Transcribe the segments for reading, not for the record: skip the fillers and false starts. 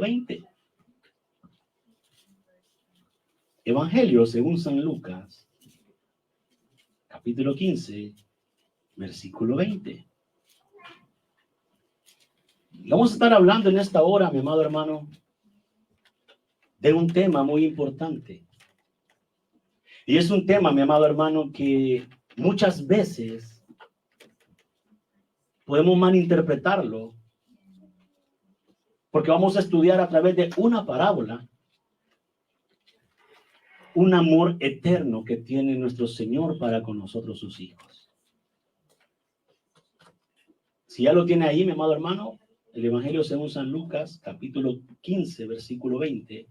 20. Evangelio según San Lucas, capítulo 15, versículo 20. Vamos a estar hablando en esta hora, mi amado hermano, de un tema muy importante. Y es un tema, mi amado hermano, que muchas veces podemos malinterpretarlo, porque vamos a estudiar a través de una parábola un amor eterno que tiene nuestro Señor para con nosotros, sus hijos. Si ya lo tiene ahí, mi amado hermano, el Evangelio según San Lucas, capítulo 15, versículo 20.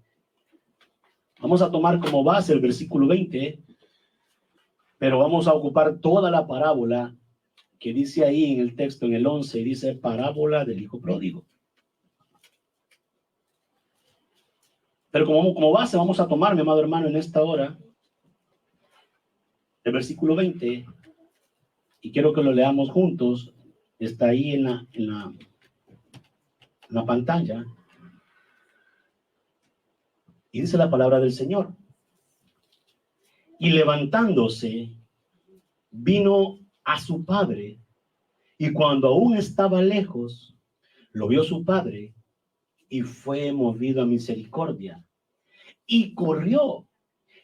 Vamos a tomar como base el versículo 20, pero vamos a ocupar toda la parábola que dice ahí en el texto, en el 11, dice parábola del hijo pródigo. Pero como base vamos a tomar, mi amado hermano, en esta hora, el versículo 20, y quiero que lo leamos juntos. Está ahí en la pantalla. Y dice la palabra del Señor. Y levantándose, vino a su padre, y cuando aún estaba lejos, lo vio su padre, y fue movido a misericordia, y corrió,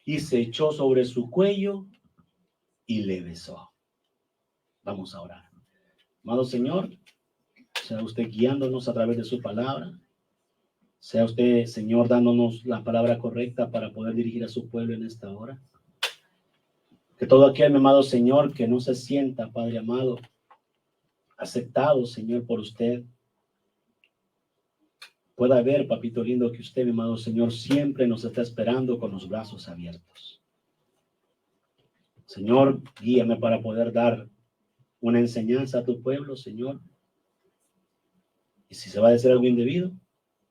y se echó sobre su cuello, y le besó. Vamos a orar. Amado Señor, sea usted guiándonos a través de su palabra. Sea usted, Señor, dándonos la palabra correcta para poder dirigir a su pueblo en esta hora. Que todo aquel, mi amado Señor, que no se sienta, Padre amado, aceptado, Señor, por usted, pueda ver, papito lindo, que usted, mi amado Señor, siempre nos está esperando con los brazos abiertos. Señor, guíame para poder dar una enseñanza a tu pueblo, Señor. Y si se va a decir algo indebido,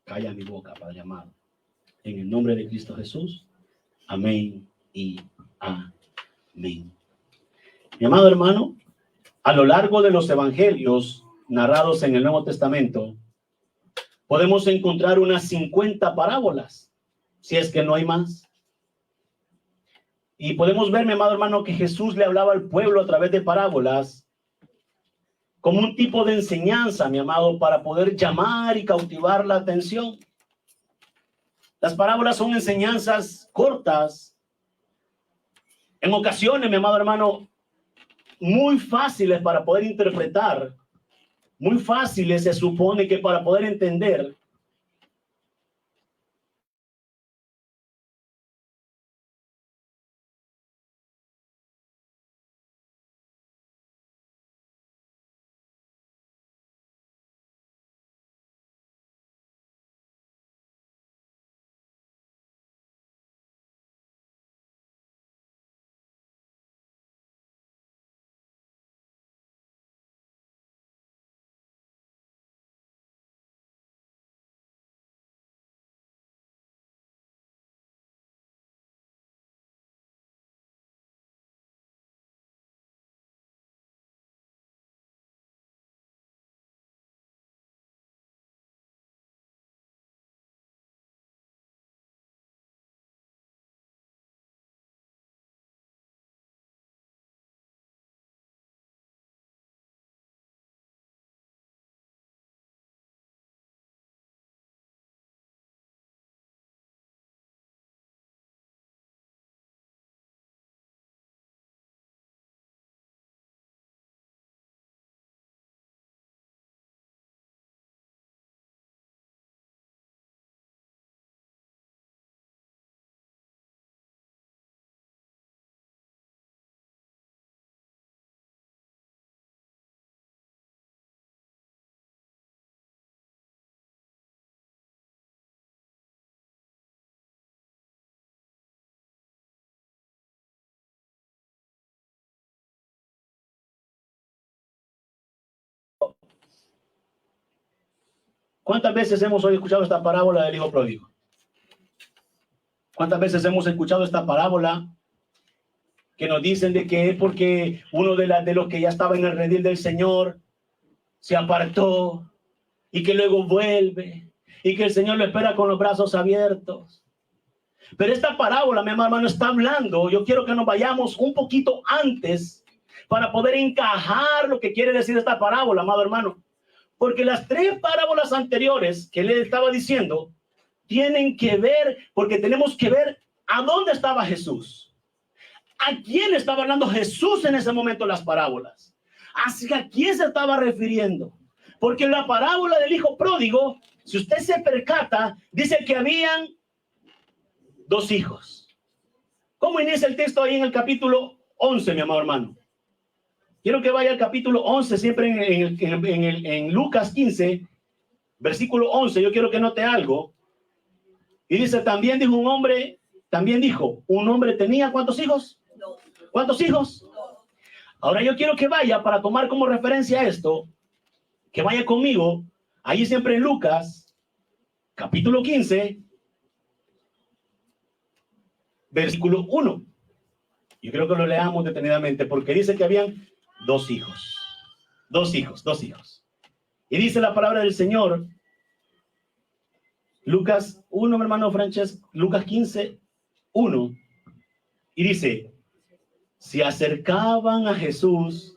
calla mi boca, Padre amado. En el nombre de Cristo Jesús. Amén y amén. Mi amado hermano, a lo largo de los evangelios narrados en el Nuevo Testamento, podemos encontrar unas 50 parábolas, si es que no hay más. Y podemos ver, mi amado hermano, que Jesús le hablaba al pueblo a través de parábolas como un tipo de enseñanza, mi amado, para poder llamar y cautivar la atención. Las parábolas son enseñanzas cortas, en ocasiones, mi amado hermano, muy fáciles para poder interpretar, muy fáciles se supone que para poder entender. ¿Cuántas veces hemos hoy escuchado esta parábola del hijo pródigo? ¿Cuántas veces hemos escuchado esta parábola que nos dicen de que es porque uno de los que ya estaba en el redil del Señor se apartó y que luego vuelve y que el Señor lo espera con los brazos abiertos. Pero esta parábola, mi amado hermano, está hablando. Yo quiero que nos vayamos un poquito antes para poder encajar lo que quiere decir esta parábola, amado hermano. Porque las tres parábolas anteriores que le estaba diciendo tienen que ver, porque tenemos que ver a dónde estaba Jesús. ¿A quién estaba hablando Jesús en ese momento en las parábolas? ¿Hacia quién se estaba refiriendo? Porque en la parábola del hijo pródigo, si usted se percata, dice que habían dos hijos. ¿Cómo inicia el texto ahí en el capítulo 11, mi amado hermano? Quiero que vaya al capítulo 11, siempre en Lucas 15, versículo 11. Yo quiero que note algo. Y dice, también dijo un hombre tenía ¿cuántos hijos? ¿Cuántos hijos? Ahora yo quiero que vaya, para tomar como referencia esto, que vaya conmigo, ahí siempre en Lucas, capítulo 15, versículo 1. Yo creo que lo leamos detenidamente, porque dice que habían dos hijos. Y dice la palabra del Señor, Lucas 1, mi hermano Francesco, Lucas 15, 1. Y dice, se acercaban a Jesús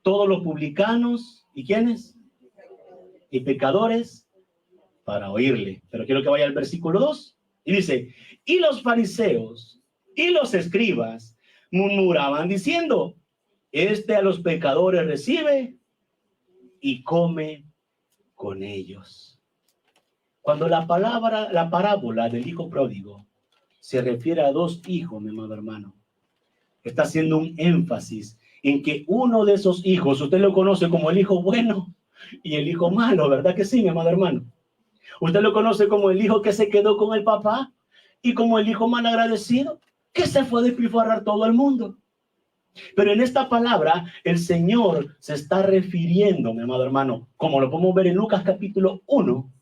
todos los publicanos, ¿y quiénes? Y pecadores, para oírle. Pero quiero que vaya al versículo 2. Y dice, y los fariseos y los escribas murmuraban diciendo, a los pecadores recibe y come con ellos. Cuando la parábola del hijo pródigo se refiere a dos hijos, mi amado hermano, está haciendo un énfasis en que uno de esos hijos, usted lo conoce como el hijo bueno y el hijo malo, ¿verdad que sí, mi amado hermano? Usted lo conoce como el hijo que se quedó con el papá y como el hijo malagradecido que se fue a despilfarrar todo el mundo. Pero en esta palabra el Señor se está refiriendo, mi amado hermano, como lo podemos ver en Lucas capítulo 1,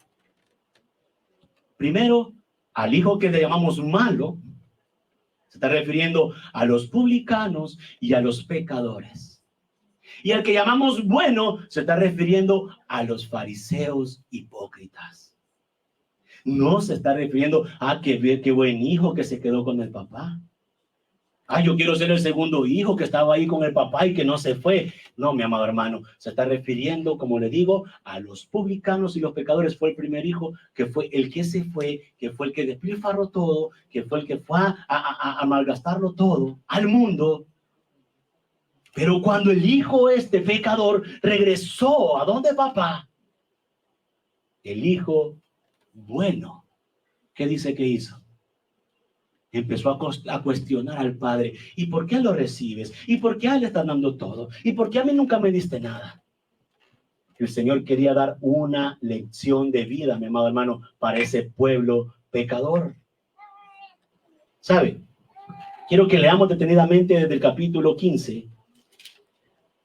primero al hijo que le llamamos malo. Se está refiriendo a los publicanos y a los pecadores. Y al que llamamos bueno se está refiriendo a los fariseos hipócritas. No se está refiriendo a qué buen hijo que se quedó con el papá. Yo quiero ser el segundo hijo que estaba ahí con el papá y que no se fue. No, mi amado hermano, se está refiriendo, como le digo, a los publicanos y los pecadores. Fue el primer hijo que fue el que se fue, que fue el que despilfarró todo, que fue el que fue a malgastarlo todo al mundo. Pero cuando el hijo pecador regresó, ¿a dónde, papá? El hijo bueno, ¿qué dice que hizo? Empezó a cuestionar al padre. ¿Y por qué lo recibes? ¿Y por qué a él le están dando todo? ¿Y por qué a mí nunca me diste nada? El Señor quería dar una lección de vida, mi amado hermano, para ese pueblo pecador. ¿Sabe? Quiero que leamos detenidamente desde el capítulo 15.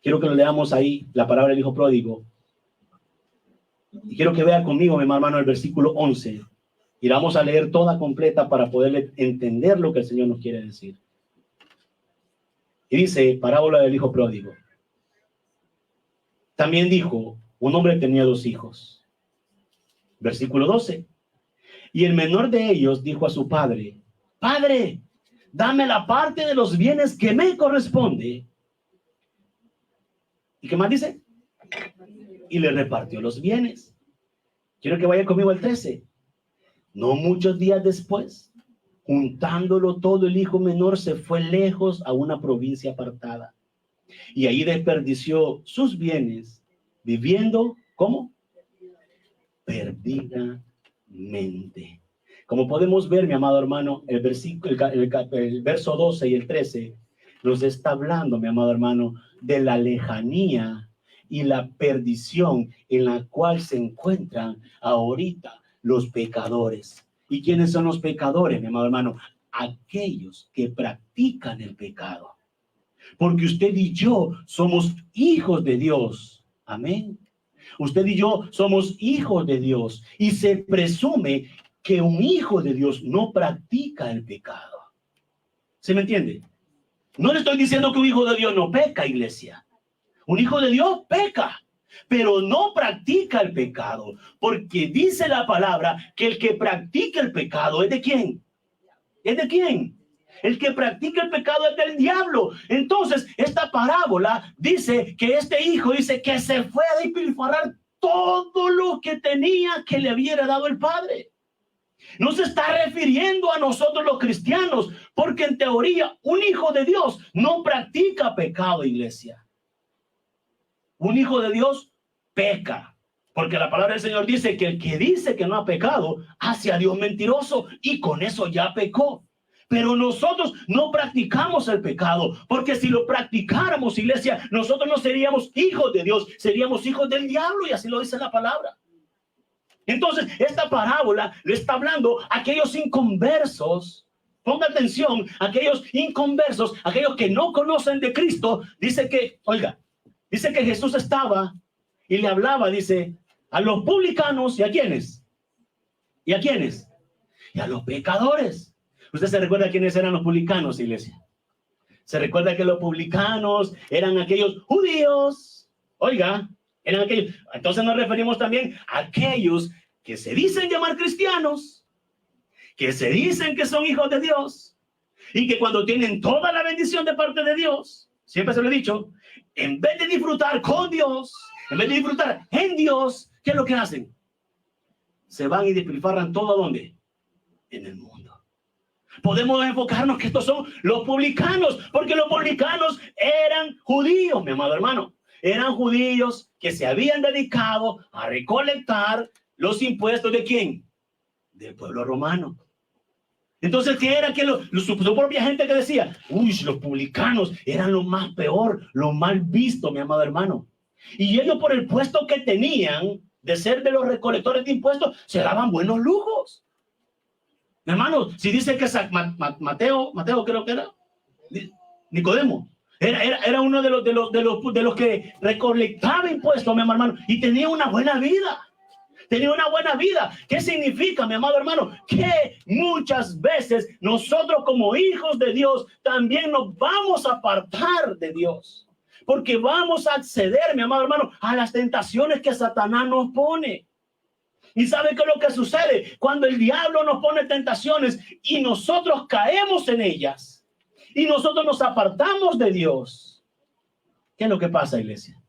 Quiero que lo leamos ahí, la palabra del hijo pródigo. Y quiero que vea conmigo, mi hermano, el versículo 11. Y la vamos a leer toda completa para poder entender lo que el Señor nos quiere decir. Y dice, parábola del hijo pródigo. También dijo, un hombre tenía dos hijos. Versículo 12. Y el menor de ellos dijo a su padre, Padre, dame la parte de los bienes que me corresponde. ¿Y qué más dice? Y le repartió los bienes. Quiero que vaya conmigo al 13. No muchos días después, juntándolo todo, el hijo menor se fue lejos a una provincia apartada. Y ahí desperdició sus bienes, viviendo, ¿cómo? Perdidamente. Como podemos ver, mi amado hermano, el verso 12 y el 13 nos está hablando, mi amado hermano, de la lejanía y la perdición en la cual se encuentran ahorita los pecadores. ¿Y quiénes son los pecadores, mi amado hermano? Aquellos que practican el pecado. Porque usted y yo somos hijos de Dios. Amén. Usted y yo somos hijos de Dios. Y se presume que un hijo de Dios no practica el pecado. ¿Se me entiende? No le estoy diciendo que un hijo de Dios no peca, iglesia. Un hijo de Dios peca. pero no practica el pecado, porque dice la palabra que el que practica el pecado ¿es de quién? ¿Es de quién? El que practica el pecado es del diablo. Entonces, esta parábola dice que este hijo dice que se fue a despilfarrar todo lo que tenía que le hubiera dado el padre. No se está refiriendo a nosotros los cristianos, porque en teoría un hijo de Dios no practica pecado, iglesia. Un hijo de Dios peca, porque la palabra del Señor dice que el que dice que no ha pecado hace a Dios mentiroso, y con eso ya pecó. Pero nosotros no practicamos el pecado, porque si lo practicáramos, iglesia, nosotros no seríamos hijos de Dios, seríamos hijos del diablo, y así lo dice la palabra. Entonces, esta parábola le está hablando a aquellos inconversos. Ponga atención, aquellos inconversos, aquellos que no conocen de Cristo. Dice que, oiga, dice que Jesús estaba y le hablaba, dice, a los publicanos. ¿Y a quiénes? ¿Y a quiénes? Y a los pecadores. ¿Usted se recuerda quiénes eran los publicanos, iglesia? ¿Se recuerda que los publicanos eran aquellos judíos? Oiga, eran aquellos. Entonces nos referimos también a aquellos que se dicen llamar cristianos, que se dicen que son hijos de Dios, y que cuando tienen toda la bendición de parte de Dios, siempre se lo he dicho, en vez de disfrutar con Dios, en vez de disfrutar en Dios, ¿qué es lo que hacen? Se van y despilfarran todo. ¿A dónde? En el mundo. Podemos enfocarnos que estos son los publicanos, porque los publicanos eran judíos, mi amado hermano. Eran judíos que se habían dedicado a recolectar los impuestos ¿de quién? Del pueblo romano. Entonces, ¿qué era? Que su propia gente que decía, uy, los publicanos eran lo más peor, lo mal visto, mi amado hermano. Y ellos, por el puesto que tenían de ser de los recolectores de impuestos, se daban buenos lujos. Hermano, si dice que Mateo creo que era, Nicodemo, era uno de los que recolectaba impuestos, mi hermano, y tenía una buena vida. Tenía una buena vida. ¿Qué significa, mi amado hermano? Que muchas veces nosotros como hijos de Dios también nos vamos a apartar de Dios, porque vamos a acceder, mi amado hermano, a las tentaciones que Satanás nos pone. ¿Y sabe qué es lo que sucede? Cuando el diablo nos pone tentaciones y nosotros caemos en ellas y nosotros nos apartamos de Dios, ¿qué es lo que pasa, iglesia?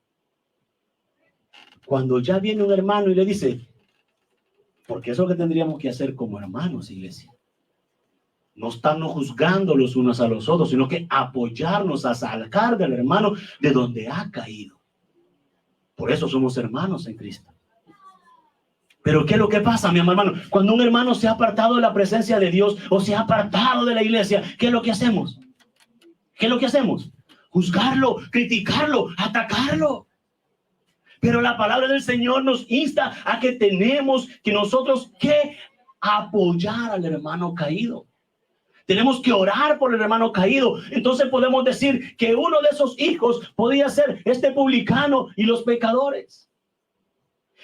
Cuando ya viene un hermano y le dice, porque eso es lo que tendríamos que hacer como hermanos, iglesia. No estarnos juzgando los unos a los otros, sino que apoyarnos a sacar del hermano de donde ha caído. Por eso somos hermanos en Cristo. Pero ¿qué es lo que pasa, mi hermano? Cuando un hermano se ha apartado de la presencia de Dios o se ha apartado de la iglesia, ¿qué es lo que hacemos? ¿Qué es lo que hacemos? Juzgarlo, criticarlo, atacarlo. Pero la palabra del Señor nos insta a que tenemos que nosotros que apoyar al hermano caído. Tenemos que orar por el hermano caído. Entonces podemos decir que uno de esos hijos podía ser este publicano y los pecadores.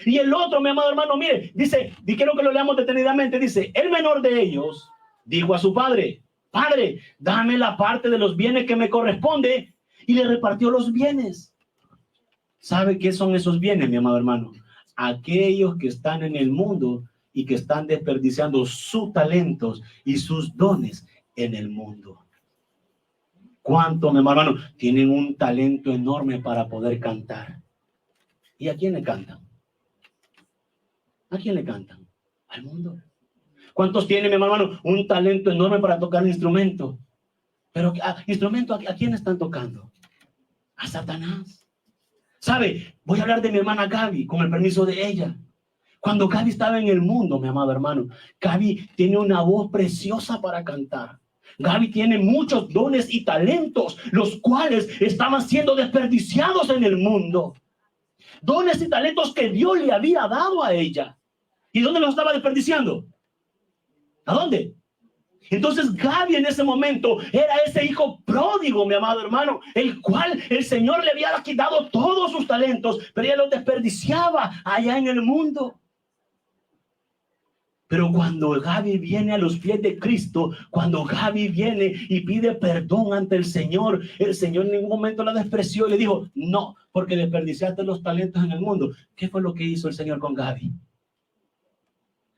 Y el otro, mi amado hermano, mire, dice, y quiero que lo leamos detenidamente, dice, el menor de ellos dijo a su padre, Padre, dame la parte de los bienes que me corresponde, y le repartió los bienes. ¿Sabe qué son esos bienes, mi amado hermano? Aquellos que están en el mundo y que están desperdiciando sus talentos y sus dones en el mundo. ¿Cuánto, mi amado hermano? Tienen un talento enorme para poder cantar. ¿Y a quién le cantan? ¿A quién le cantan? Al mundo. ¿Cuántos tienen, mi hermano, un talento enorme para tocar instrumento? Pero instrumento, ¿a quién están tocando? A Satanás. ¿Sabe? Voy a hablar de mi hermana Gaby, con el permiso de ella. Cuando Gaby estaba en el mundo, mi amado hermano, Gaby tiene una voz preciosa para cantar. Gaby tiene muchos dones y talentos, los cuales estaban siendo desperdiciados en el mundo. Dones y talentos que Dios le había dado a ella. ¿Y dónde los estaba desperdiciando? ¿A dónde? Entonces Gaby en ese momento era ese hijo pródigo, mi amado hermano, el cual el Señor le había quitado todos sus talentos, pero ella los desperdiciaba allá en el mundo. Pero cuando Gaby viene a los pies de Cristo, cuando Gaby viene y pide perdón ante el Señor en ningún momento la despreció y le dijo, no, porque desperdiciaste los talentos en el mundo. ¿Qué fue lo que hizo el Señor con Gaby?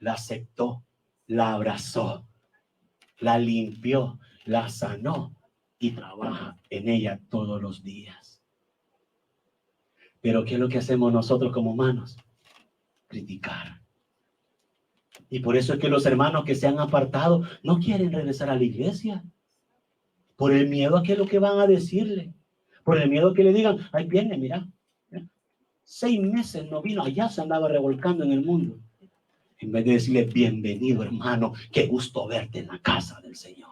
La aceptó, la abrazó, la limpió, la sanó y trabaja en ella todos los días. Pero ¿qué es lo que hacemos nosotros como humanos? Criticar. Y por eso es que los hermanos que se han apartado no quieren regresar a la iglesia. Por el miedo a qué es lo que van a decirle. Por el miedo a que le digan, ay, viene, mira. 6 meses no vino, allá se andaba revolcando en el mundo. En vez de decirle, bienvenido hermano, qué gusto verte en la casa del Señor.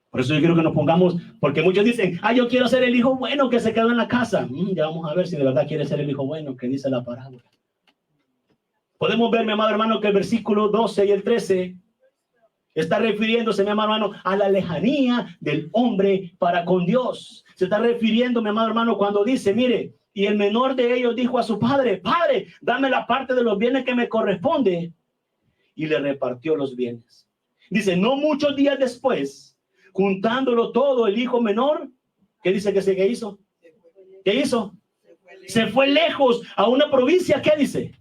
Por eso yo quiero que nos pongamos, porque muchos dicen, yo quiero ser el hijo bueno que se quedó en la casa. Ya vamos a ver si de verdad quiere ser el hijo bueno que dice la parábola. Podemos ver, mi amado hermano, que el versículo 12 y el 13 está refiriéndose, mi amado hermano, a la lejanía del hombre para con Dios. Se está refiriendo, mi amado hermano, cuando dice, mire, y el menor de ellos dijo a su padre, padre, dame la parte de los bienes que me corresponde. Y le repartió los bienes. Dice, no muchos días después, juntándolo todo, el hijo menor, ¿qué dice que hizo? ¿Qué hizo? Se fue lejos a una provincia, ¿qué dice?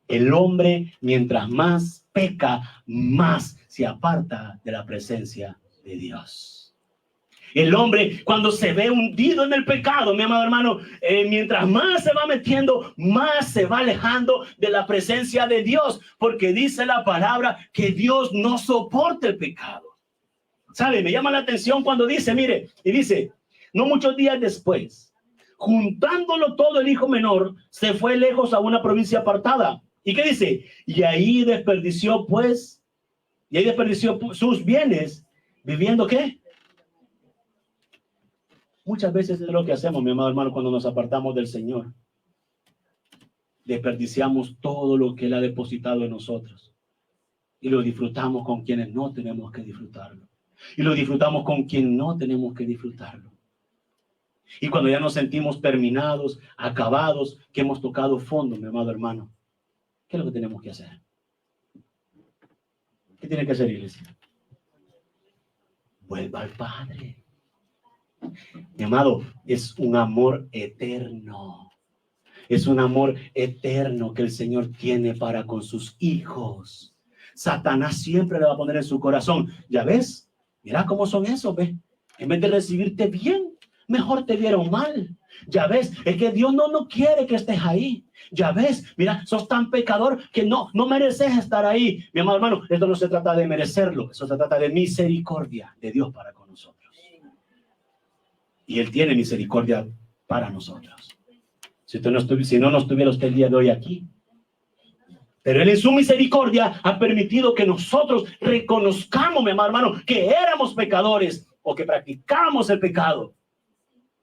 El hombre, mientras más peca, más se aparta de la presencia de Dios. El hombre, cuando se ve hundido en el pecado, mi amado hermano, mientras más se va metiendo, más se va alejando de la presencia de Dios, porque dice la palabra que Dios no soporta el pecado. ¿Sabe? Me llama la atención cuando dice, mire, y dice, no muchos días después, juntándolo todo el hijo menor, se fue lejos a una provincia apartada. ¿Y qué dice? Y ahí desperdició sus bienes, viviendo ¿qué? Muchas veces es lo que hacemos, mi amado hermano, cuando nos apartamos del Señor. Desperdiciamos todo lo que Él ha depositado en nosotros. Y lo disfrutamos con quienes no tenemos que disfrutarlo. Y lo disfrutamos con quien no tenemos que disfrutarlo. Y cuando ya nos sentimos terminados, acabados, que hemos tocado fondo, mi amado hermano, ¿qué es lo que tenemos que hacer? ¿Qué tiene que hacer, iglesia? Vuelva al Padre. Mi amado, es un amor eterno. Es un amor eterno que el Señor tiene para con sus hijos. Satanás siempre le va a poner en su corazón. ¿Ya ves? Mira cómo son esos, ¿ves? En vez de recibirte bien, mejor te vieron mal. Ya ves, es que Dios no quiere que estés ahí. Ya ves, mira, sos tan pecador que no mereces estar ahí. Mi amado hermano, esto no se trata de merecerlo, eso se trata de misericordia de Dios para con nosotros. Y Él tiene misericordia para nosotros. Si no estuviera usted el día de hoy aquí. Pero Él en su misericordia ha permitido que nosotros reconozcamos, mi amado hermano, que éramos pecadores o que practicábamos el pecado.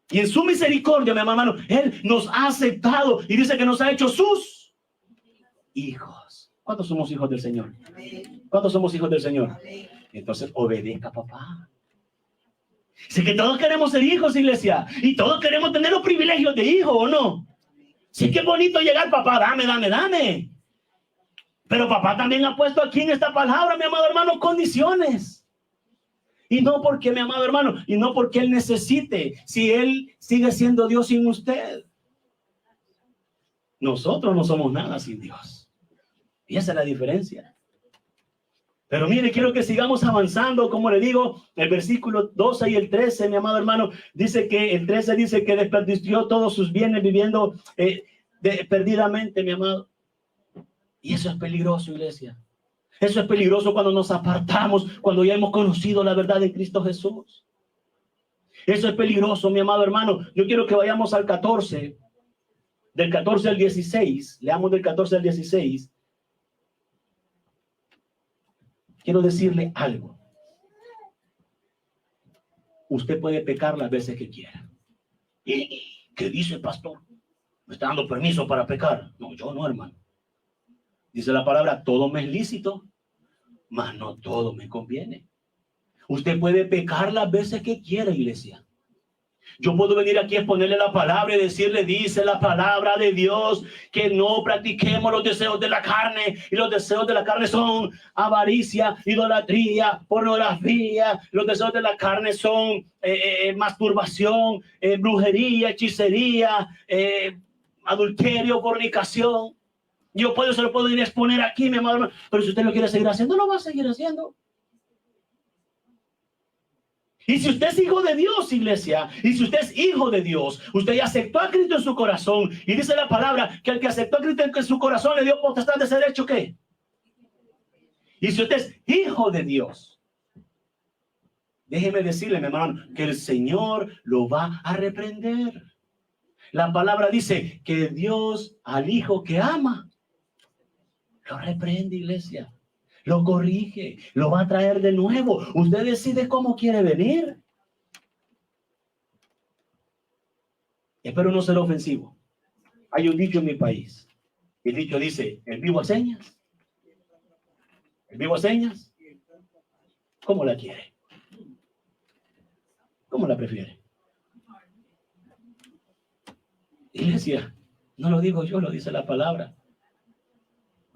Y en su misericordia, mi amado hermano, Él nos ha aceptado y dice que nos ha hecho sus hijos. ¿Cuántos somos hijos del Señor? ¿Cuántos somos hijos del Señor? Entonces obedezca, papá. Sé que todos queremos ser hijos, iglesia, y todos queremos tener los privilegios de hijo, ¿o no? Sí que es bonito llegar, papá, dame. Pero papá también ha puesto aquí en esta palabra, mi amado hermano, condiciones. Y no porque, mi amado hermano, y no porque Él necesite, si Él sigue siendo Dios sin usted. Nosotros no somos nada sin Dios. Y esa es la diferencia. Pero mire, quiero que sigamos avanzando. Como le digo, el versículo 12 y el 13, mi amado hermano, dice que el 13 dice que desperdició todos sus bienes viviendo perdidamente, mi amado. Y eso es peligroso, iglesia. Eso es peligroso cuando nos apartamos, cuando ya hemos conocido la verdad de Cristo Jesús. Eso es peligroso, mi amado hermano. Yo quiero que vayamos al 14, del 14 al 16. Leamos del 14 al 16. Quiero decirle algo. Usted puede pecar las veces que quiera. ¿Y qué dice el pastor? ¿Me está dando permiso para pecar? No, yo no, hermano. Dice la palabra, todo me es lícito, mas no todo me conviene. Usted puede pecar las veces que quiera, iglesia. Yo puedo venir aquí a exponerle la palabra y decirle, dice la palabra de Dios, que no practiquemos los deseos de la carne. Y los deseos de la carne son avaricia, idolatría, pornografía. Los deseos de la carne son masturbación, brujería, hechicería, adulterio, fornicación. Yo se lo puedo ir a exponer aquí, mi amado. Pero si usted lo quiere seguir haciendo, lo va a seguir haciendo. Y si usted es hijo de Dios, iglesia, y si usted es hijo de Dios, usted ya aceptó a Cristo en su corazón, y dice la palabra que el que aceptó a Cristo en su corazón le dio potestad de ser hecho, ¿qué? Y si usted es hijo de Dios, déjeme decirle, mi hermano, que el Señor lo va a reprender. La palabra dice que Dios al hijo que ama, lo reprende, iglesia. Lo corrige, lo va a traer de nuevo. Usted decide cómo quiere venir. Espero no ser ofensivo. Hay un dicho en mi país. El dicho dice, ¿el vivo a señas? ¿El vivo a señas? ¿Cómo la quiere? ¿Cómo la prefiere? Iglesia, no lo digo yo, lo dice la palabra.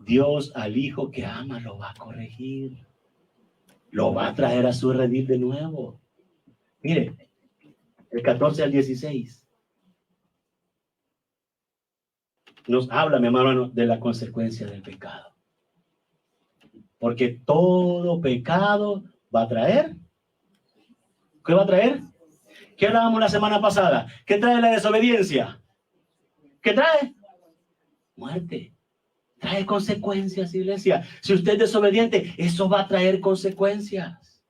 Dios al hijo que ama lo va a corregir. Lo va a traer a su redil de nuevo. Mire, el 14 al 16 nos habla, mi hermano, de la consecuencia del pecado. Porque todo pecado va a traer. ¿Qué va a traer? ¿Qué hablábamos la semana pasada? ¿Qué trae la desobediencia? ¿Qué trae? Muerte. Trae consecuencias, iglesia. Si usted es desobediente, eso va a traer consecuencias.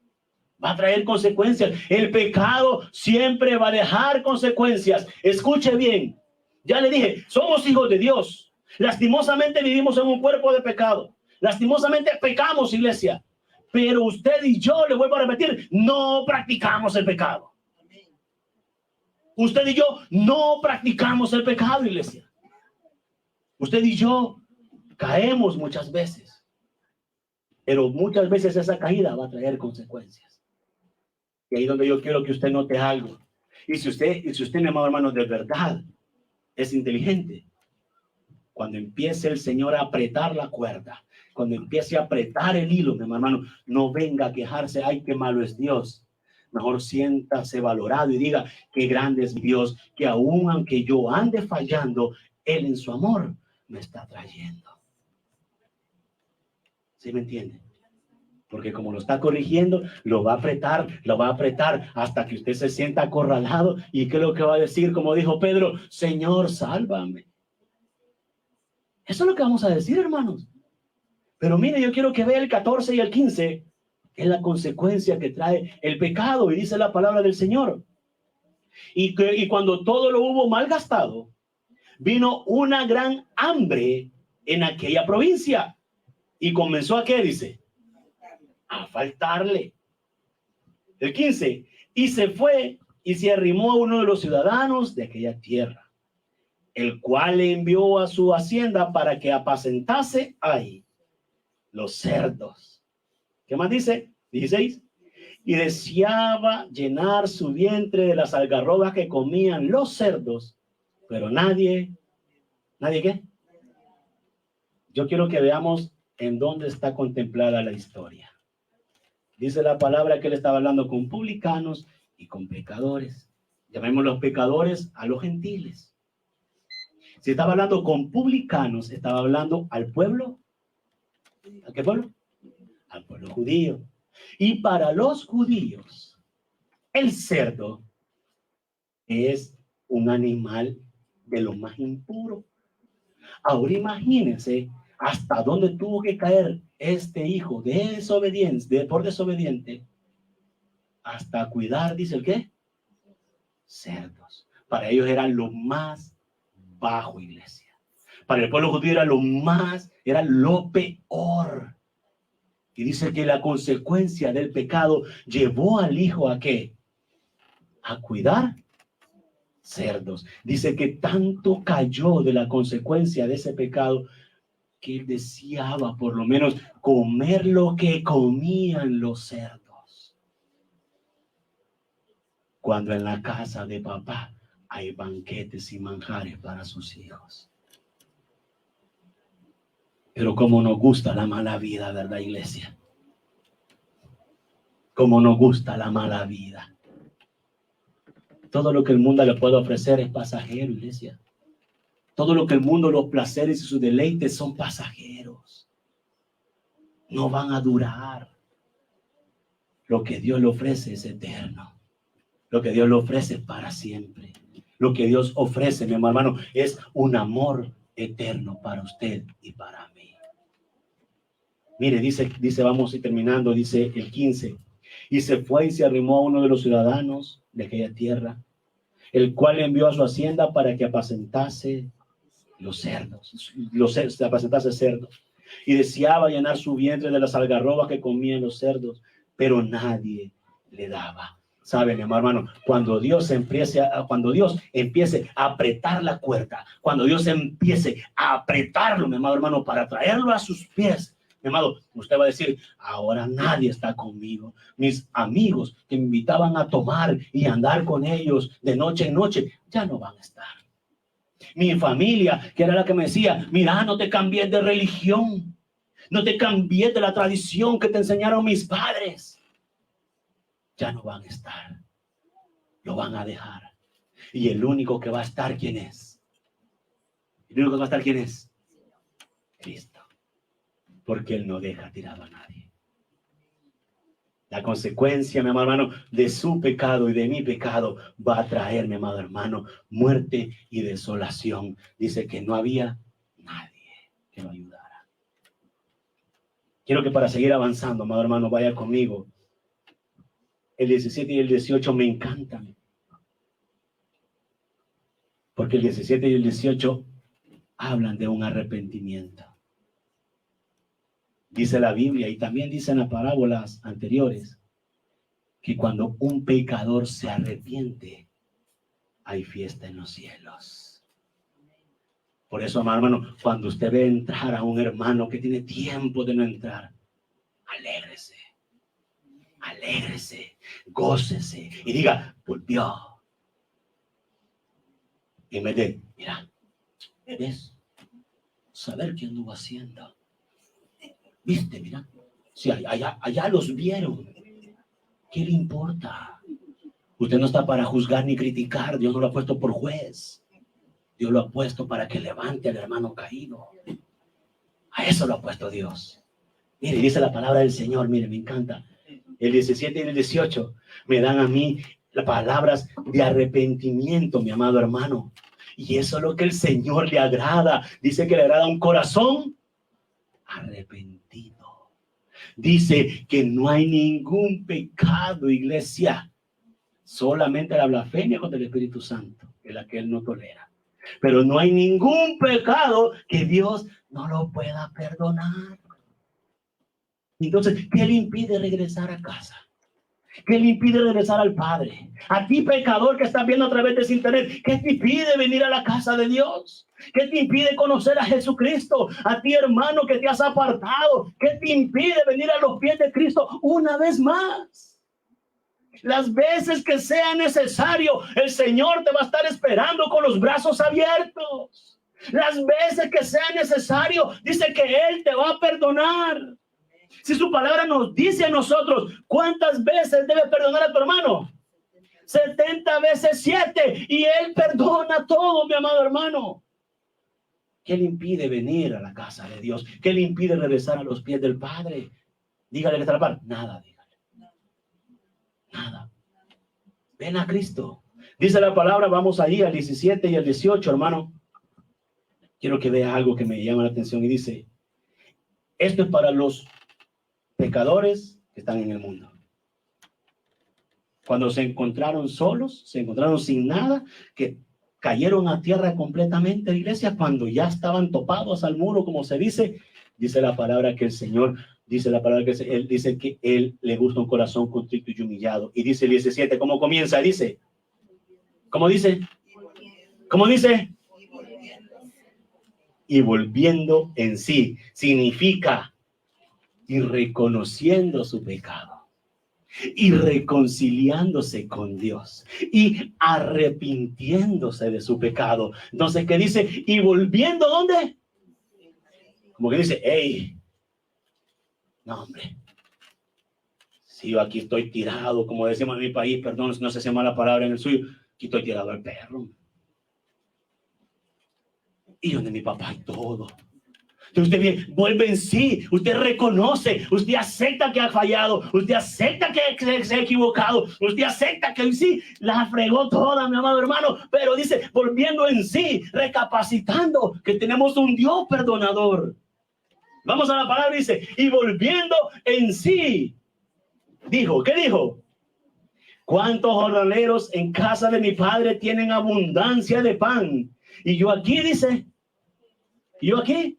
Va a traer consecuencias. El pecado siempre va a dejar consecuencias. Escuche bien. Ya le dije, somos hijos de Dios. Lastimosamente vivimos en un cuerpo de pecado. Lastimosamente pecamos, iglesia. Pero usted y yo, le vuelvo a repetir, no practicamos el pecado. Usted y yo no practicamos el pecado, iglesia. Usted y yo caemos muchas veces, pero muchas veces esa caída va a traer consecuencias. Y ahí donde yo quiero que usted note algo. Y si usted, mi amado hermano, de verdad es inteligente, cuando empiece el Señor a apretar la cuerda, cuando empiece a apretar el hilo, mi hermano, no venga a quejarse, ay, qué malo es Dios. Mejor siéntase valorado y diga, qué grande es Dios, que aún aunque yo ande fallando, Él en su amor me está trayendo. ¿Sí me entiende? Porque como lo está corrigiendo, lo va a apretar hasta que usted se sienta acorralado. ¿Y qué es lo que va a decir? Como dijo Pedro, Señor, sálvame. Eso es lo que vamos a decir, hermanos. Pero mire, yo quiero que vea el 14 y el 15, que es la consecuencia que trae el pecado. Y dice la palabra del Señor. Y cuando todo lo hubo malgastado, vino una gran hambre en aquella provincia. Y comenzó a ¿qué dice? A faltarle. El 15, y se fue y se arrimó a uno de los ciudadanos de aquella tierra, el cual le envió a su hacienda para que apacentase ahí los cerdos. ¿Qué más dice? 16. Y deseaba llenar su vientre de las algarrobas que comían los cerdos, pero nadie ¿qué? Yo quiero que veamos en dónde está contemplada la historia. Dice la palabra que él estaba hablando con publicanos y con pecadores. Llamemos los pecadores a los gentiles. Si estaba hablando con publicanos, estaba hablando al pueblo. ¿A qué pueblo? Al pueblo judío. Y para los judíos, el cerdo es un animal de lo más impuro. Ahora imagínense hasta dónde tuvo que caer este hijo de desobediente, por desobediente, hasta cuidar, dice el ¿qué? Cerdos. Para ellos era lo más bajo, iglesia. Para el pueblo judío era lo peor. Y dice que la consecuencia del pecado llevó al hijo ¿a qué? A cuidar cerdos. Dice que tanto cayó de la consecuencia de ese pecado que él deseaba por lo menos comer lo que comían los cerdos. cuando en la casa de papá hay banquetes y manjares para sus hijos. Pero como nos gusta la mala vida, ¿verdad, iglesia? Como nos gusta la mala vida. Todo lo que el mundo le puede ofrecer es pasajero, iglesia. Todo lo que el mundo, los placeres y sus deleites son pasajeros. No van a durar. Lo que Dios le ofrece es eterno. Lo que Dios le ofrece es para siempre. Lo que Dios ofrece, mi hermano, es un amor eterno para usted y para mí. Mire, dice, vamos a ir terminando, dice el 15. Y se fue y se arrimó a uno de los ciudadanos de aquella tierra, el cual envió a su hacienda para que apacentase los cerdos, apacentase cerdos. Y deseaba llenar su vientre de las algarrobas que comían los cerdos, pero nadie le daba. Saben, hermano, cuando Dios empiece a apretar la cuerda, cuando Dios empiece a apretarlo, mi amado hermano, para traerlo a sus pies, mi amado, usted va a decir, ahora nadie está conmigo. Mis amigos que me invitaban a tomar y andar con ellos de noche en noche, ya no van a estar. Mi familia, que era la que me decía, mira, no te cambies de religión, no te cambies de la tradición que te enseñaron mis padres. Ya no van a estar, lo van a dejar. Y el único que va a estar, ¿quién es? El único que va a estar, ¿quién es? Cristo. Porque Él no deja tirado a nadie. La consecuencia, mi amado hermano, de su pecado y de mi pecado va a traer, mi amado hermano, muerte y desolación. Dice que no había nadie que lo ayudara. Quiero que para seguir avanzando, amado hermano, vaya conmigo. El 17 y el 18 me encantan. Porque el 17 y el 18 hablan de un arrepentimiento. Dice la Biblia y también dicen las parábolas anteriores que cuando un pecador se arrepiente, hay fiesta en los cielos. Por eso, hermano, cuando usted ve entrar a un hermano que tiene tiempo de no entrar, alégrese, alégrese, gócese y diga, volvió. Y me dice, mira, ¿ves? Saber qué anduvo haciendo. ¿Viste? Mira, si allá los vieron. ¿Qué le importa? Usted no está para juzgar ni criticar. Dios no lo ha puesto por juez. Dios lo ha puesto para que levante al hermano caído. A eso lo ha puesto Dios. Mire, dice la palabra del Señor. Mire, me encanta. El 17 y el 18 me dan a mí las palabras de arrepentimiento, mi amado hermano. Y eso es lo que el Señor le agrada. Dice que le agrada un corazón arrepentido. Dice que no hay ningún pecado, iglesia. Solamente la blasfemia contra el Espíritu Santo, es la que Él no tolera. Pero no hay ningún pecado que Dios no lo pueda perdonar. Entonces, ¿qué le impide regresar a casa? ¿Qué le impide regresar al Padre? A ti, pecador que estás viendo a través de ese internet, ¿qué te impide venir a la casa de Dios? ¿Qué te impide conocer a Jesucristo? A ti, hermano, que te has apartado, ¿qué te impide venir a los pies de Cristo una vez más? Las veces que sea necesario, el Señor te va a estar esperando con los brazos abiertos. Las veces que sea necesario, dice que Él te va a perdonar. Si su palabra nos dice a nosotros cuántas veces debe perdonar a tu hermano, 70 veces 7, y Él perdona todo, mi amado hermano. ¿Qué le impide venir a la casa de Dios? ¿Qué le impide regresar a los pies del Padre? Dígale que está a la par. Nada, dígale. Nada. Ven a Cristo. Dice la palabra, vamos ahí al 17 y al 18, hermano. Quiero que vea algo que me llama la atención y dice, esto es para los pecadores que están en el mundo. Cuando se encontraron solos, se encontraron sin nada, que cayeron a tierra completamente, iglesia, cuando ya estaban topados al muro, como se dice la palabra que el Señor, dice la palabra que Él dice que Él le gusta un corazón contrito y humillado. Y dice el 17, ¿cómo comienza? Dice, ¿cómo dice? ¿Cómo dice? Y volviendo en sí, significa y reconociendo su pecado. y reconciliándose con Dios y arrepintiéndose de su pecado. Entonces, ¿qué dice? Y volviendo, ¿dónde? Como que dice, hey, no, hombre, si yo aquí estoy tirado, como decimos en mi país, perdón, no sé si es mala palabra en el suyo, aquí estoy tirado al perro. Y donde mi papá hay todo. Usted bien, vuelve en sí, usted reconoce, usted acepta que ha fallado, usted acepta que se ha equivocado, usted acepta que sí, la fregó toda, mi amado hermano, pero dice, volviendo en sí, recapacitando que tenemos un Dios perdonador. Vamos a la palabra, dice, y volviendo en sí, dijo, ¿qué dijo? ¿Cuántos jornaleros en casa de mi padre tienen abundancia de pan? Y yo aquí, dice, yo aquí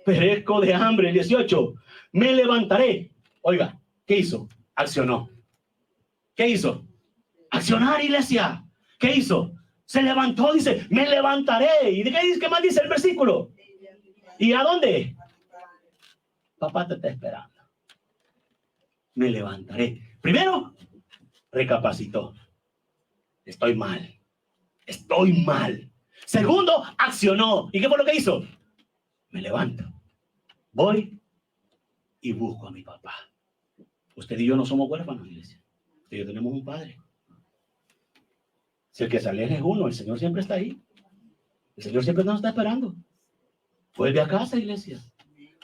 perezco de hambre. 18, me levantaré. Oiga, ¿qué hizo? Accionó. ¿Qué hizo? Accionar, iglesia. ¿Qué hizo? Se levantó, dice, me levantaré. ¿Y qué más dice el versículo? ¿Y a dónde? Papá te está esperando. Me levantaré. Primero, recapacitó. Estoy mal. Estoy mal. Segundo, accionó. ¿Y qué fue lo que hizo? Me levanto. Voy y busco a mi papá. Usted y yo no somos huérfanos, iglesia. Usted y yo tenemos un padre. Si el que se aleja es uno, el Señor siempre está ahí. El Señor siempre nos está esperando. Vuelve a casa, iglesia.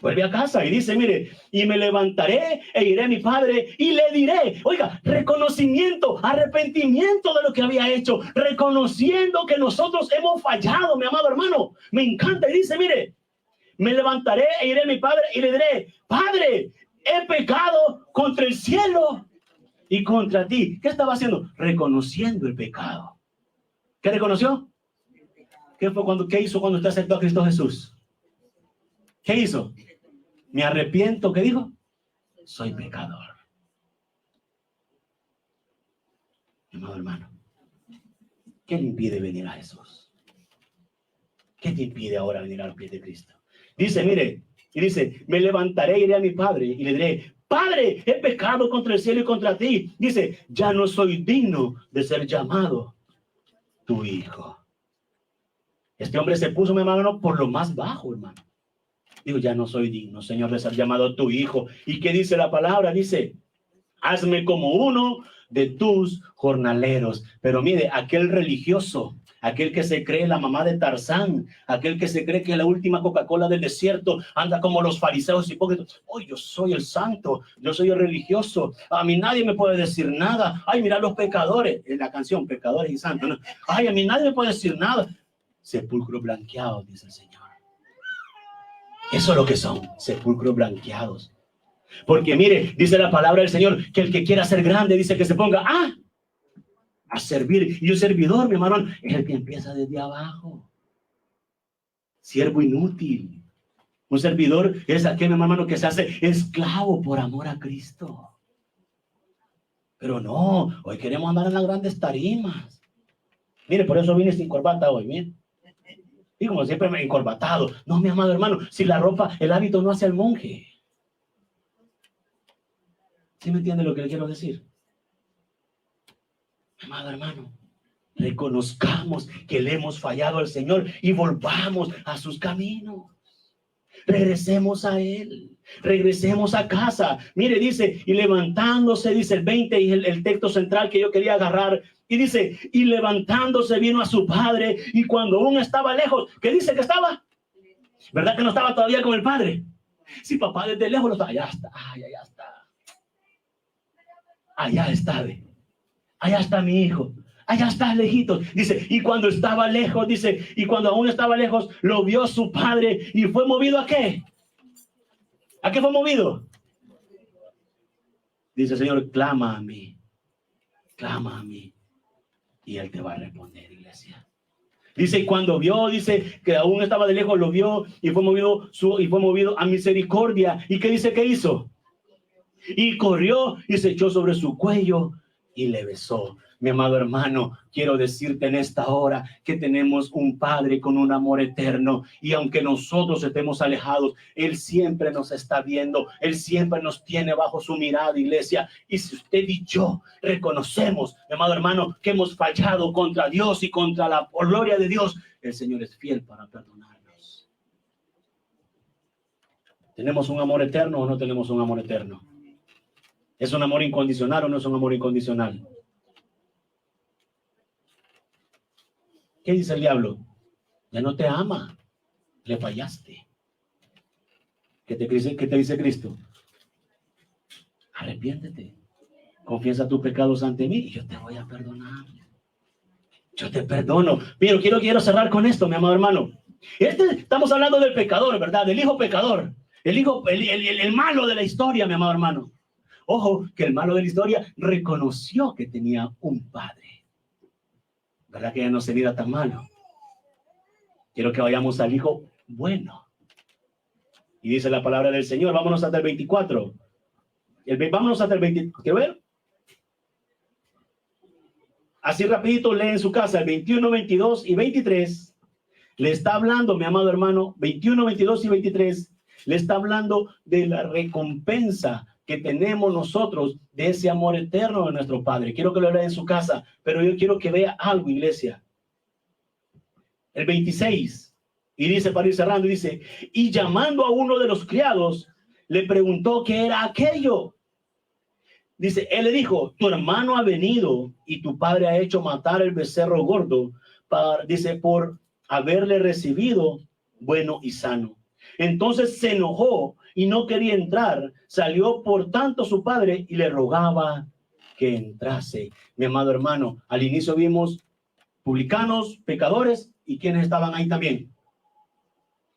Vuelve a casa y dice, mire, y me levantaré e iré a mi padre y le diré, oiga, reconocimiento, arrepentimiento de lo que había hecho, reconociendo que nosotros hemos fallado, mi amado hermano. Me encanta y dice, mire, me levantaré e iré a mi padre y le diré, Padre, he pecado contra el cielo y contra ti. ¿Qué estaba haciendo? Reconociendo el pecado. ¿Qué reconoció? ¿Qué hizo cuando usted aceptó a Cristo Jesús? ¿Qué hizo? Me arrepiento. ¿Qué dijo? Soy pecador. Mi amado hermano, ¿qué le impide venir a Jesús? ¿Qué te impide ahora venir a los pies de Cristo? Dice, mire, y dice, me levantaré y iré a mi padre y le diré, Padre, he pecado contra el cielo y contra ti. Dice, ya no soy digno de ser llamado tu hijo. Este hombre se puso, mi hermano, por lo más bajo, hermano. Digo, ya no soy digno, Señor, de ser llamado tu hijo. ¿Y qué dice la palabra? Dice, hazme como uno de tus jornaleros. Pero mire, aquel religioso, aquel que se cree la mamá de Tarzán, aquel que se cree que es la última Coca-Cola del desierto, anda como los fariseos hipócritas. Hoy yo soy el santo, yo soy el religioso, a mí nadie me puede decir nada. Ay, mira los pecadores, en la canción, pecadores y santos, ¿no? Ay, a mí nadie me puede decir nada. Sepulcros blanqueados, dice el Señor. Eso es lo que son, sepulcros blanqueados. Porque mire, dice la palabra del Señor, que el que quiera ser grande, dice que se ponga a servir. Y un servidor, mi hermano, es el que empieza desde abajo. Siervo inútil. Un servidor es aquel, mi hermano, que se hace esclavo por amor a Cristo. Pero no, hoy queremos andar en las grandes tarimas. Mire, por eso vine sin corbata hoy, mire. Y como siempre me he encorbatado. No, mi amado hermano, si la ropa, el hábito no hace al monje. ¿Sí me entiende lo que le quiero decir? Amado hermano, reconozcamos que le hemos fallado al Señor y volvamos a sus caminos. Regresemos a Él. Regresemos a casa. Mire, dice, y levantándose, dice el 20, y el texto central que yo quería agarrar. Y dice, y levantándose vino a su padre, y cuando aún estaba lejos, ¿qué dice que estaba? ¿Verdad que no estaba todavía con el padre? Si papá desde lejos lo está, allá está, allá está. Allá está, allá está mi hijo, allá está lejitos. Dice, y cuando estaba lejos, dice, y cuando aún estaba lejos, lo vio su padre, y fue movido ¿a qué? ¿A qué fue movido? Dice el Señor, clama a mí, y Él te va a responder, iglesia. Dice, y cuando vio, dice que aún estaba de lejos, lo vio y fue movido a misericordia. ¿Y qué dice que hizo? Y corrió y se echó sobre su cuello y le besó. Mi amado hermano, quiero decirte en esta hora que tenemos un Padre con un amor eterno, y aunque nosotros estemos alejados, Él siempre nos está viendo, Él siempre nos tiene bajo su mirada, iglesia. Y si usted y yo reconocemos, mi amado hermano, que hemos fallado contra Dios y contra la gloria de Dios, el Señor es fiel para perdonarnos. ¿Tenemos un amor eterno o no tenemos un amor eterno? ¿Es un amor incondicional o no es un amor incondicional? ¿Qué dice el diablo? Ya no te ama, le fallaste. ¿Qué te dice Cristo? Arrepiéntete, confiesa tus pecados ante mí y yo te voy a perdonar. Yo te perdono. Pero quiero cerrar con esto, mi amado hermano. Estamos hablando del pecador, ¿verdad? Del hijo pecador. El malo de la historia, mi amado hermano. Ojo, que el malo de la historia reconoció que tenía un padre. ¿Verdad que ya no se mira tan malo? Quiero que vayamos al hijo bueno. Y dice la palabra del Señor. Vámonos hasta el 24. Vámonos hasta el 20. ¿Qué ver? Así rapidito, lee en su casa el 21, 22 y 23. Le está hablando, mi amado hermano, 21, 22 y 23. Le está hablando de la recompensa que tenemos nosotros de ese amor eterno de nuestro Padre. Quiero que lo lea en su casa, pero yo quiero que vea algo, iglesia. El 26, y dice, para ir cerrando, dice, y llamando a uno de los criados, le preguntó qué era aquello. Dice, él le dijo, tu hermano ha venido y tu padre ha hecho matar el becerro gordo, dice, por haberle recibido bueno y sano. Entonces se enojó y no quería entrar. Salió por tanto su padre y le rogaba que entrase. Mi amado hermano, al inicio vimos publicanos, pecadores, y quienes estaban ahí también.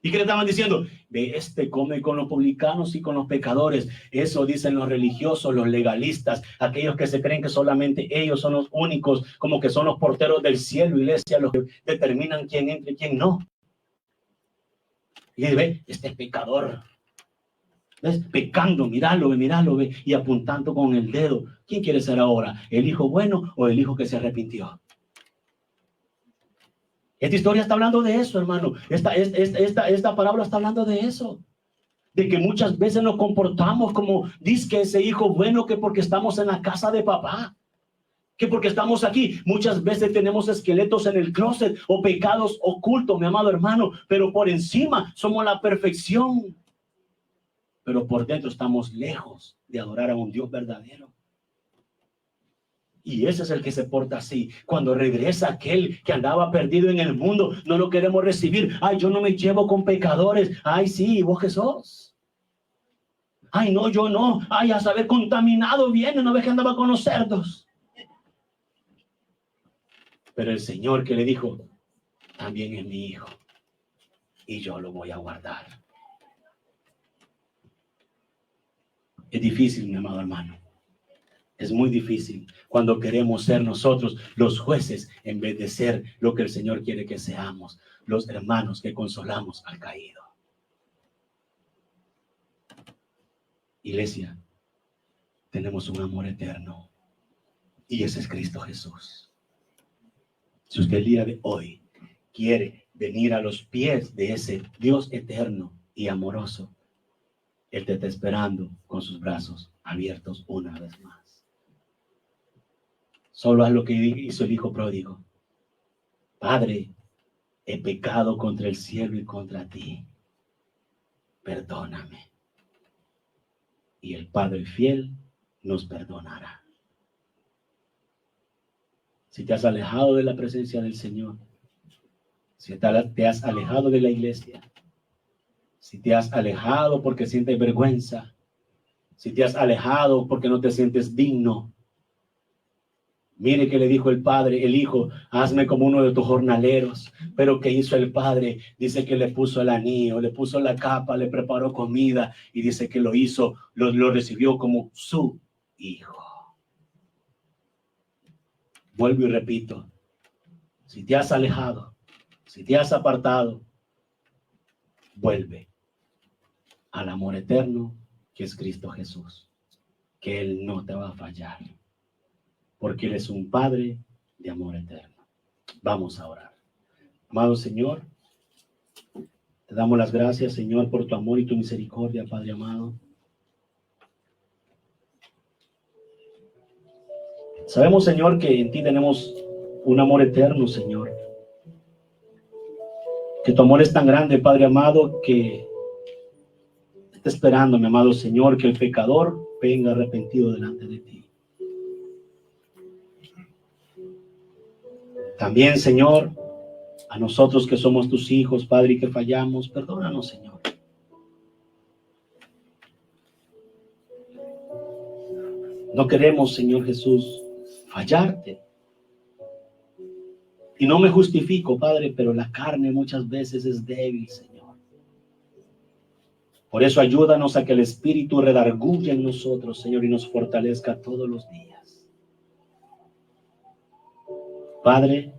¿Y qué le estaban diciendo? Ve, come con los publicanos y con los pecadores. Eso dicen los religiosos, los legalistas, aquellos que se creen que solamente ellos son los únicos, como que son los porteros del cielo, iglesia, los que determinan quién entra y quién no. Y dice, ve, es pecador. ¿Ves? Pecando, míralo, ve, y apuntando con el dedo. ¿Quién quiere ser ahora? ¿El hijo bueno o el hijo que se arrepintió? Esta historia está hablando de eso, hermano. Esta parábola está hablando de eso. De que muchas veces nos comportamos como dice que ese hijo bueno, que porque estamos en la casa de papá, que porque estamos aquí. Muchas veces tenemos esqueletos en el closet o pecados ocultos, mi amado hermano, pero por encima somos la perfección, pero por dentro estamos lejos de adorar a un Dios verdadero. Y ese es el que se porta así. Cuando regresa aquel que andaba perdido en el mundo, no lo queremos recibir. Ay, yo no me llevo con pecadores. Ay, sí, ¿vos qué sos? Ay, no, yo no. Ay, a saber, contaminado viene. ¿No ves que andaba con los cerdos? Pero el Señor que le dijo, también es mi hijo. Y yo lo voy a guardar. Es difícil, mi amado hermano. Es muy difícil cuando queremos ser nosotros los jueces en vez de ser lo que el Señor quiere que seamos, los hermanos que consolamos al caído. Iglesia, tenemos un amor eterno y ese es Cristo Jesús. Si usted el día de hoy quiere venir a los pies de ese Dios eterno y amoroso, Él te está esperando con sus brazos abiertos una vez más. Solo haz lo que hizo el hijo pródigo. Padre, he pecado contra el cielo y contra ti. Perdóname. Y el Padre fiel nos perdonará. Si te has alejado de la presencia del Señor, si te has alejado de la iglesia, si te has alejado porque sientes vergüenza, si te has alejado porque no te sientes digno, mire que le dijo el padre, el hijo, hazme como uno de tus jornaleros. Pero ¿qué hizo el padre? Dice que le puso el anillo, le puso la capa, le preparó comida y dice que lo hizo, lo recibió como su hijo. Vuelvo y repito, si te has alejado, si te has apartado, vuelve al amor eterno que es Cristo Jesús, que Él no te va a fallar. porque Él es un Padre de amor eterno. Vamos a orar. Amado Señor, te damos las gracias, Señor, por tu amor y tu misericordia, Padre amado. Sabemos, Señor, que en ti tenemos un amor eterno, Señor. Que tu amor es tan grande, Padre amado, que está esperando, mi amado Señor, que el pecador venga arrepentido delante de ti. También, Señor, a nosotros que somos tus hijos, Padre, y que fallamos, perdónanos, Señor. No queremos, Señor Jesús, fallarte. Y no me justifico, Padre, pero la carne muchas veces es débil, Señor. Por eso ayúdanos a que el Espíritu redarguya en nosotros, Señor, y nos fortalezca todos los días. Padre,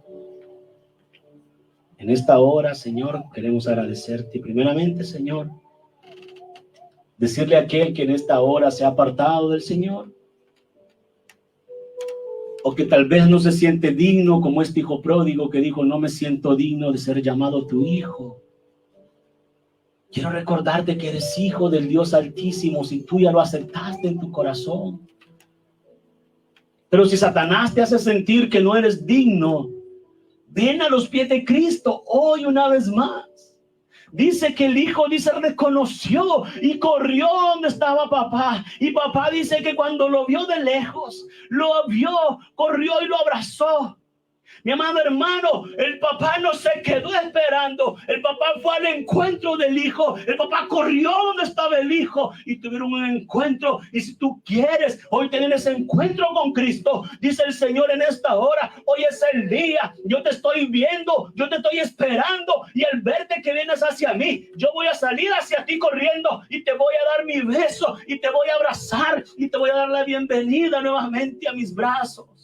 en esta hora, Señor, queremos agradecerte. Primeramente, Señor, decirle a aquel que en esta hora se ha apartado del Señor, o que tal vez no se siente digno, como este hijo pródigo que dijo, no me siento digno de ser llamado tu hijo. Quiero recordarte que eres hijo del Dios Altísimo, si tú ya lo aceptaste en tu corazón. Pero si Satanás te hace sentir que no eres digno, ven a los pies de Cristo hoy una vez más. Dice que el hijo, reconoció y corrió donde estaba papá. Y papá dice que cuando lo vio de lejos, lo vio, corrió y lo abrazó. Mi amado hermano, el papá no se quedó esperando. El papá fue al encuentro del hijo. El papá corrió donde estaba el hijo y tuvieron un encuentro. Y si tú quieres hoy tener ese encuentro con Cristo, dice el Señor en esta hora, hoy es el día. Yo te estoy viendo, yo te estoy esperando. Y al verte que vienes hacia mí, yo voy a salir hacia ti corriendo y te voy a dar mi beso y te voy a abrazar y te voy a dar la bienvenida nuevamente a mis brazos.